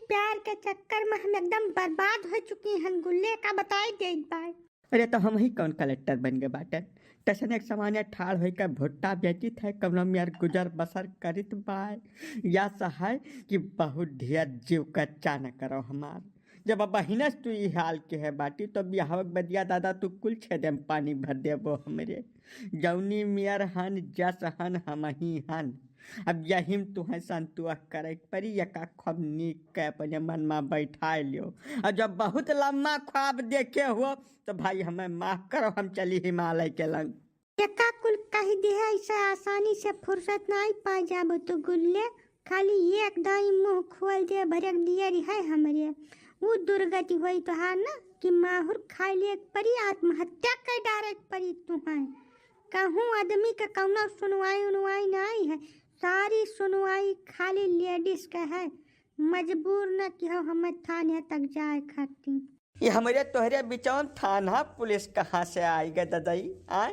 प्यार के चक्कर में हम एकदम बर्बाद हो चुकी हन। गुल्ले का बताई देत बाय। अरे तो हम ही कौन कलेक्टर बन गए बाटे। टसन एक सामान्य ठाड़ होई का भुट्टा बेचित है कमरा में यार गुजर बसर करित बाय। या सहाय कि बहुत ढेर जीव कच्चा न करो हमार। जब अब बहिनस तू ई हाल के है बाटी तो बिहावक बदिया दादा तू कुल छेदे में पानी भर देबो हमरे। जौनी मियर हन जस हन हम ही हन। अब यही तुहे संतुआ करे परी यका खब नीक के अपने मन में बैठा लियो। और जब बहुत लम्बा ख्वाब देखे हो तो भाई हमें माफ करो, हम चली हिमालय के लंग। एका कुल कह दे है ऐसा आसानी से फुर्सत नहीं पा जाबो तो गुल्ले। खाली एक दाई मुंह खोल दे भरक दिया है हमरे। वो दुर्गति हुई तो हार ना कि माहुर खा लिए परी आत्महत्या कर डारे परी तुहां। कहूँ आदमी का कौना सुनवाई उनवाई नहीं है। सारी सुनवाई खाली लेडीज का है। मजबूर न कि हमें थाने तक जाए खाती। ये हमारे तोहरे बिचौन थाना पुलिस कहाँ से आई गए ददाई आए।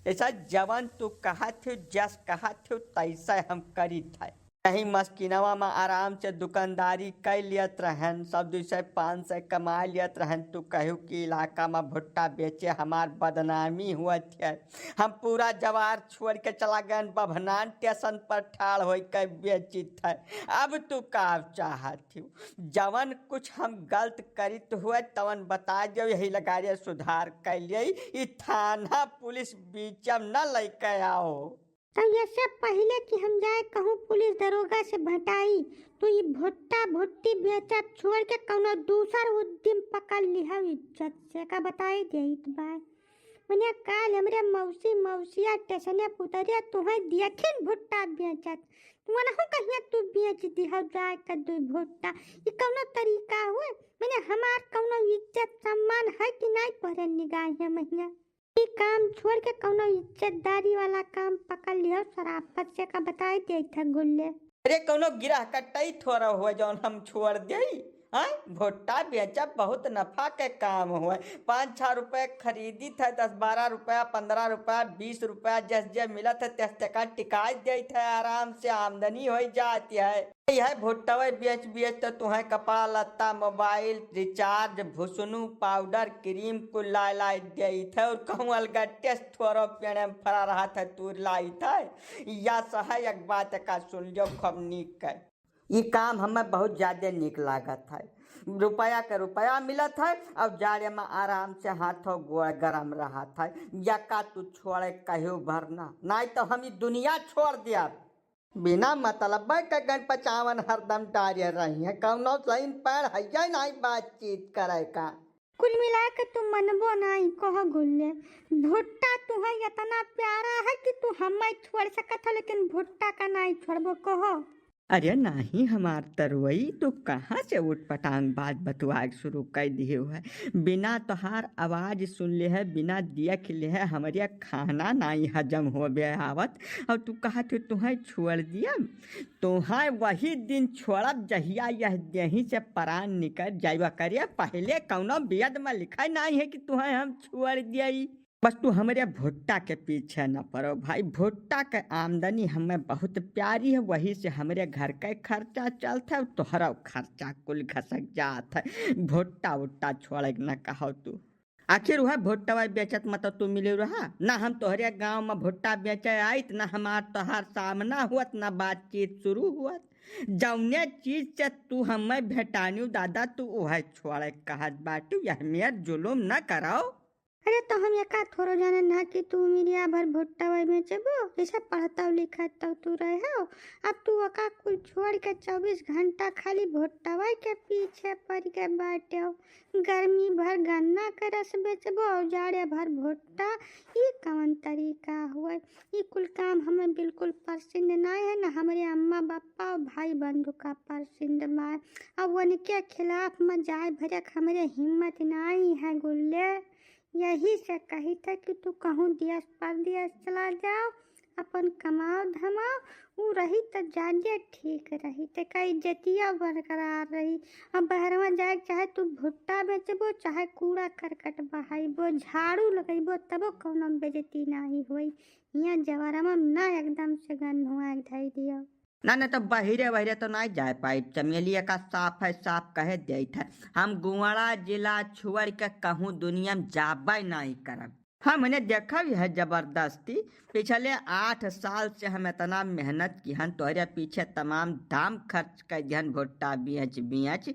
ऐसा जवान तू कहा थे जस कहा थे तैसा हम करी थे। यही मस्किनवा में आराम से दुकानदारी कर लियत रहन, सब 200-500 कमा लियत रहन। तू कहू कि इलाका में भुट्टा बेचे हमार बदनामी हुआ थे। हम पूरा जवार छोड़ के चला गए बभनान स्टेशन पर ठाड़ हो के बेचित थे। अब तू का चाहत थी जवन कुछ हम गलत करित हुए तवन बता दो, यही लगाए सुधार कर लिए। थाना पुलिस बीचम न लेके आओ। तो ऐसे पहले कि हम जाए कहूँ पुलिस दरोगा से भटाई तो ये भुट्टा भुट्टी बेचब छोड़ के कौनो दूसर उद्यम पकड़ लिहा इज्जत से का बताई देत बाय। मने काल हमरे मौसिया स्टेशने पुतरिया तुहे देखिन भुट्टा बेचत। तुमने हो कहिया तू बेच दिहा जाए का दू भुट्टा। ये कौनो तरीका हुए। मने हमार कौनो इज्जत सम्मान है कि नहीं पहरे निगाह महिया। ये काम छोड़ के कौनो इज्जतदारी वाला काम पकड़ लियो शराफत से का बताई दे था गुल्ले। अरे कौनो गिरह कटाई थोड़ा हुआ जौन हम छोड़ दे। भुट्टा बेचब बहुत नफा के काम हुआ। 5-6 रुपए खरीदी थे, 10-12 रुपया 15 रुपया 20 रुपया जस जस मिला था तस टका टिकाई दे थे। आराम से आमदनी हो जाती है। यह भुट्टा बेच बेच तो तुम्हें कपड़ा लत्ता मोबाइल रिचार्ज भुसनु पाउडर क्रीम को लाई दे थे। और कहूँ अलगट्टे थोड़ा पेड़ में फरा रहा था तू लाई थे। या सहाय एक बात का सुन लो खूब नीक है। ये काम हमें बहुत ज्यादा निक लागत है। रुपया के रुपया मिलत है और जाड़े में आराम से हाथों गोड़ गरम रहा था। यका तू छोड़े कहो भरना नहीं तो हम दुनिया छोड़ दिया। बिना मतलब के गण पचावन हरदम डारे रही है। कौनो सही पैर है नहीं बातचीत करे का। कुल मिला के तू मनबो नहीं कह गुल्ले। भुट्टा तुहे इतना प्यारा है कि तू हमें छोड़ सकत है लेकिन भुट्टा का नहीं छोड़बो कहो। अरे नहीं हमार तरुई तो कहाँ से उठ पटांग बात बतुआ शुरू कर दिए है। बिना तोहार आवाज सुन ले है बिना देख ले है हमारे खाना नहीं हजम हो बे आवत। और तू कहा तो तुम्हें छोड़ दिया। तुम्हें वही दिन छोड़ब जहिया यह यहीं से प्राण निकल जाइबा करिए। पहले कौनो वेद में लिखा नहीं है कि तुम्हें हम छोड़ दिया। बस तू हमारे भुट्टा के पीछे न पड़ो भाई। भुट्टा के आमदनी हमें बहुत प्यारी है, वही से हमारे घर का खर्चा चलता है। तोहरा खर्चा कुल घसक जात है। भुट्टा उट्टा छोड़े न कहो तू। आखिर वह भुट्टा बेचत मतलब तू मिले रहा ना। हम तोहरे गांव में भुट्टा बेचे आयत ना हमार तोहार सामना हुआ ना बातचीत शुरू हुआ। जौने चीज से तू हमें भेटानी दादा तू वह छोड़े कहत बाटू। यह मेर जुलूम न कराओ। अरे तो हम एका थोड़ो जाने ना कि तू मिरिया भर भुट्टा वही में जेबो जैसे पढ़ता लिखता तू रहे हो। अब तू अका कुल छोड़ के 24 घंटा खाली भुट्टा वही के पीछे पड़ के बैठे हो। गर्मी भर गन्ना के रस बेचबो और जाड़े भर भुट्टा। ये कौन तरीका हुआ। ये कुल काम हमें बिल्कुल पसंद नहीं है। ना हमारे अम्मा पापा और भाई बंधु का पसंद बा। अब उनके खिलाफ में जाए भरे हमारे हिम्मत नहीं है गुल्ले। यही से कही था कि तू कहूँ दियस परदेस चला जाओ अपन कमाओ धमाओ। वो रही तो ज्यादा ठीक रही तो कई जतिया बरकरार रही। अब बहरवा जाए चाहे तू भुट्टा बेचबो चाहे कूड़ा करकट बहाइबो झाड़ू लगेबो तबो कौनो बेजती नहीं हुई। यहाँ जवारमा ना एकदम से गंध हुआ धई दियो। ना ना तो बहिरे बहिरे तो नहीं जाए पाई। चमेलिया का साफ है, साफ कहे देत है। हम गुवाड़ा जिला छोड़ के कहूँ दुनिया में जाबे नहीं करब। हमने देखा भी है जबरदस्ती। पिछले 8 साल से हम इतना मेहनत की हन, तोहरे पीछे तमाम दाम खर्च कर दिहन, भुट्टा बेच बेच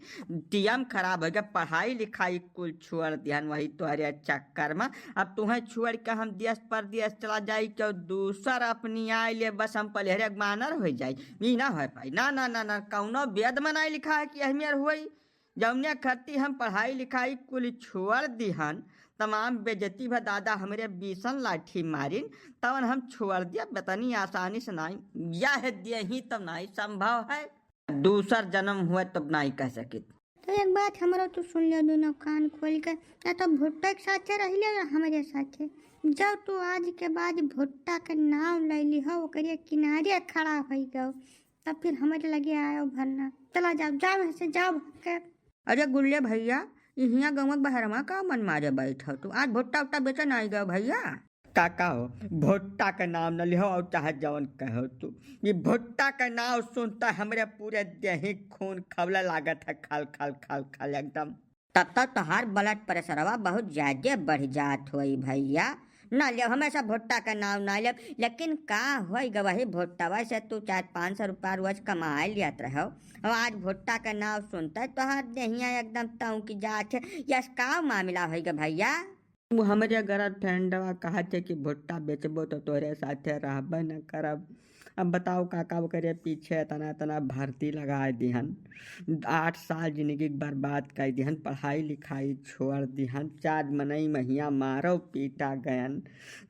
टीएम खराब हो गया, पढ़ाई लिखाई कुल छोड़ दिहन वही तोहरे चक्कर में। अब तुम्हें छोड़ के हम देश परदेश चला जाई, क्यों दूसर अपनी आए ले बस हम पलहरे मानर हो जाई। ई ना हो पाई। ना ना ना ना, कौनो वेद में नहीं लिखा है कि अहमियर हुई। जौने खती हम पढ़ाई लिखाई कुल छोड़ दिहन, तमाम बेजती भा दादा हमरे बीसन लाठी मारिन, तवन हम छोड़ दिया बेतनी आसानी से नहीं। यह ही तब नहीं संभव है, दूसर जन्म हुए तब नहीं कह सके। तो एक बात हमारा तू सुन लियो दोनों कान खोल के, या तो भुट्टा के साथे रह लियो या हमारे साथे। जब तू आज के बाद भुट्टा के नाम ले ली हो, ओकरे किनारे खड़ा हो गयो, तब फिर हमारे लगे आयो भरना। चला जाओ जाओ ऐसे जाओ के। अरे गुल्ले भैया, इहिया गवक बहरमा का मन मारे बैठो तू? आज भुट्टा उट्टा बेचे नहीं गयो भैया? काका हो, भुट्टा का नाम न लिहो और चाहे जवन कहो तू। ये भुट्टा का नाम सुनता हमरे पूरे देही खून खवला लागत है, खल खल खल खल एकदम। तब तक तोहार ब्लड प्रेशरवा बहुत ज्यादा बढ़ जात होई भैया। ना ले हमेशा भुट्टा का नाम ना ले, लेकिन का होई गवाही भुट्टा से तू 400-500 रुपया रोज कमा लियत रहो, और आज भुट्टा का नाम सुनता है तोहार देहिया एकदम ताऊ की जात है। यस का मामला होई ग भैया? वो हमारे घर फ्रेंडवा कहा थे कि भुट्टा बेचबो तो तोरे साथे रहबे न करब। अब बताओ काका करे पीछे तना तना भर्ती लगा दिहन, 8 साल जिंदगी बर्बाद कर दिहन, पढ़ाई लिखाई छोड़ दिहन, 4 मनई महिया मारो पीटा गयन।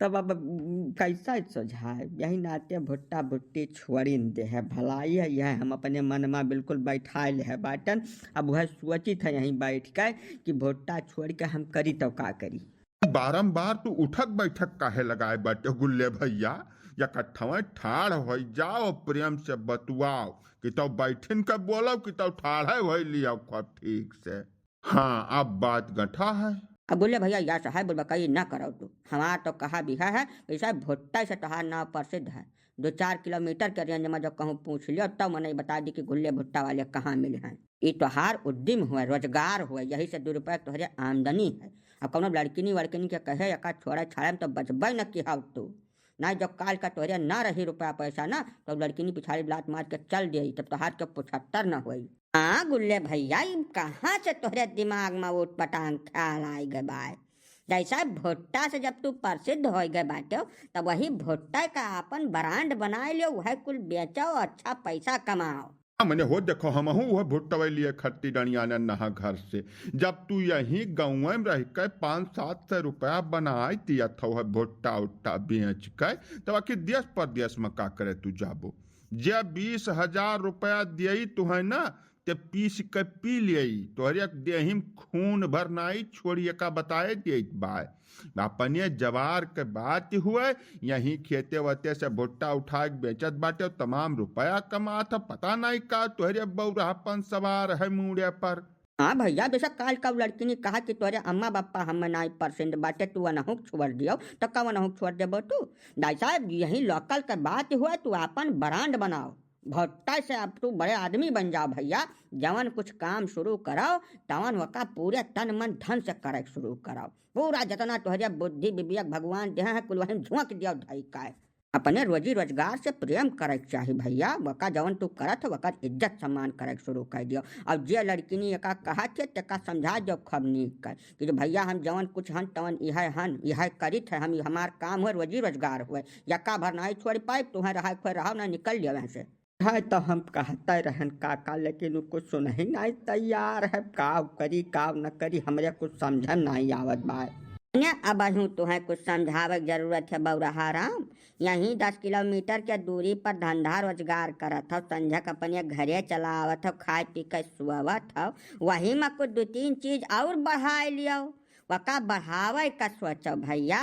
तब अब कैसा सुझाए? यही नाते भुट्टा भुट्टी छोड़ी दे है, भलाई है यह हम अपने मन में बिल्कुल बैठा ले है बाटन। अब वह सोची था यहीं बैठ कर कि भुट्टा छोड़ के हम करी तो का करी। बारंबार तू उठक बैठक काहे लगाए बाटे गुल्ले भैया? या कट्ठवा ठाड़ हो जाओ, प्रेम से बतुआओ कि तो बैठन के बोलो कि तो ठाड़ हो लिया खूब ठीक से। हाँ अब बात गठा है। अब बोले भैया या साहब बोल कही ना करो तू, हमारा तो कहा भी है ऐसा भुट्टा से तोहार नाव प्रसिद्ध है। 2-4 किलोमीटर के रेंज में जब कहूँ पूछ लियो तब मैंने बता दी कि गुल्ले भुट्टा वाले कहाँ मिले हैं। ये तोहार उद्यम हुआ, रोजगार हुआ, यही से 2 रुपया तोहरे आमदनी है। अब कौनो लड़किनी वड़किनी के कहे या छोड़ा छाड़ा में तो बचबे न कि हाउ तू ना, जब काल का तोहरे ना रही रुपया पैसा ना, तो लड़किनी पिछाड़ी लात मार के चल दे, तब तोहार के 75 न हुई। हाँ गुल्ले भैया, कहाँ से तोहरे दिमाग में उठ पटांग ख्याल आई गए बाय? जैसा भुट्टा से जब तू प्रसिद्ध हो गए बाटे, तब वही भुट्टा का अपन ब्रांड बनाए लियो, वह कुल बेचो, अच्छा पैसा कमाओ। मैंने हो देखो हम वह भुट्टा लिए खट्टी डनिया ने नहा घर से, जब तू यही गाँव में रह के 500-700 रुपया बनाई दिया था वह भुट्टा उट्टा बेच के, तब आखिर देश परदेश में का करे तू जाबो? जे 20,000 रुपया दियई तू है ना, ते पीस के पी लियई, तोहरे देही में खून भरनाई छोड़िए का बताए दिए बाय। अपने जवार के बात हुए, यही खेते वते से भुट्टा उठा के बेचत बाटे, तमाम रुपया कमा था, पता नहीं का तोहरे बौरापन सवार है मुड़े पर। हाँ भैया, बेशक काल का लड़की ने कहा कि तोरे अम्मा बापा हम नाई परसेंट बाटे, तू अनहुक छोड़ दियो तो कब अनहुक छोड़ देबो तू? दाई साहब यही लोकल का बात हुआ, तू अपन ब्रांड बनाओ, भुट्टा से अब तू बड़े आदमी बन जाओ भैया। जवन कुछ काम शुरू कराओ तवन वका पूरे तन मन धन से करे शुरू कराओ, पूरा जितना तोहरे बुद्धि विवेक भगवान दे है कुल वही झोंक दियो ढाई का। अपने रोजी रोजगार से प्रेम करे चाहिए भैया, वका जवन तू करत वका इज्जत सम्मान करे शुरू कर दियो। अब जे लड़की ने एका कहा थे तेका समझा जो खब नीक कर कि भैया हम जवन कुछ हन तवन यह करित है, हम हमार काम हुए, रोजी रोजगार हुए, यका भर नहीं छोड़ पाए, तुम्हें रहा खोए रहा ना, निकल लिया वहाँ से। है तो हम कहते रहन काका, लेकिन कुछ सुन ही नहीं तैयार है, काव करी काव न करी, हमरे कुछ समझ नहीं आवत बाय। अब हूँ तुम्हें कुछ समझावे की जरूरत है बौरहा राम। यहीं 10 किलोमीटर के दूरी पर धंधा रोजगार करत हो, संझक अपने घरे चलावत हो, खाए पी के सुवत हो, वही में कुछ 2-3 चीज और बढ़ाए लियो, वका बढ़ावे का सोचो भैया।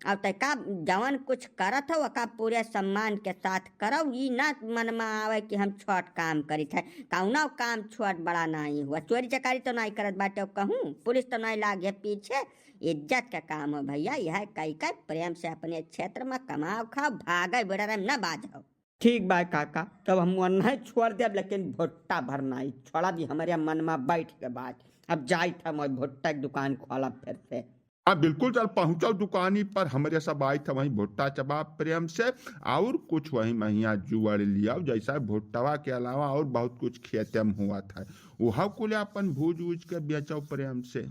अब तका जवन कुछ करत हो वका पूरे सम्मान के साथ करो, ये ना मन में आवे कि हम छोट काम करी थे, कौना काम छोट बड़ा नहीं हुआ, चोरी चकारी तो नहीं करत बाटे, कहूँ पुलिस तो नहीं लागे पीछे, इज्जत का काम हो भैया। यह कई प्रेम से अपने क्षेत्र में कमाओ खाओ, भागे बेड़ा न बाजो। ठीक बा काका, तब हम नहीं छोड़ देब, लेकिन भुट्टा भरना ही छोड़ा दी हमारे मन में बैठ के बात। अब जाई था मैं भुट्टा की दुकान खोलब फिर से। हाँ बिल्कुल, चल पहुंचो दुकानी पर, हमारे सब आई था वहीं भुट्टा चबा प्रेम से, और कुछ वहीं महिया जुआड़ लिया, जैसा भुट्टवा के अलावा और बहुत कुछ खेते में हुआ था, वह कुल अपन भूज उज के बेचो प्रेम से।